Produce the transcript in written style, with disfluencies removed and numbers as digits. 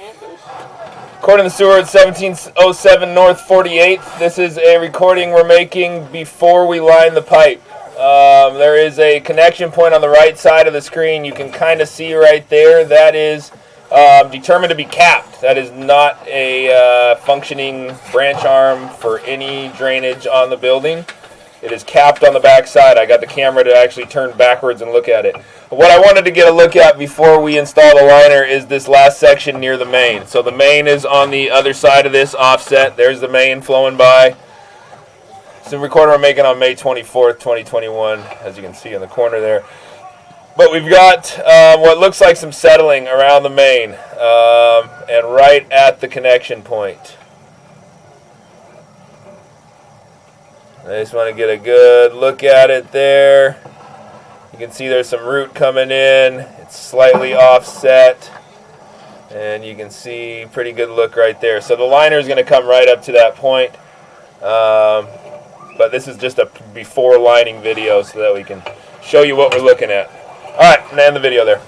Recording the sewer at 1707 North 48th. This is a recording we're making before we line the pipe. There is a connection point on the right side of the screen. You can kind of see right there. That is determined to be capped. That is not a functioning branch arm for any drainage on the building. It is capped on the back side. I got the camera to actually turn backwards and look at it. What I wanted to get a look at before we install the liner is this last section near the main. So the main is on the other side of this offset. There's the main flowing by. It's a recording we're making on May 24th, 2021, as you can see in the corner there. But we've got what looks like some settling around the main and right at the connection point. I just want to get a good look at it there. You can see there's some root coming in. It's slightly offset. And you can see pretty good look right there. So the liner is going to come right up to that point. But this is just a before lining video so that we can show you what we're looking at. Alright, I'm going to end the video there.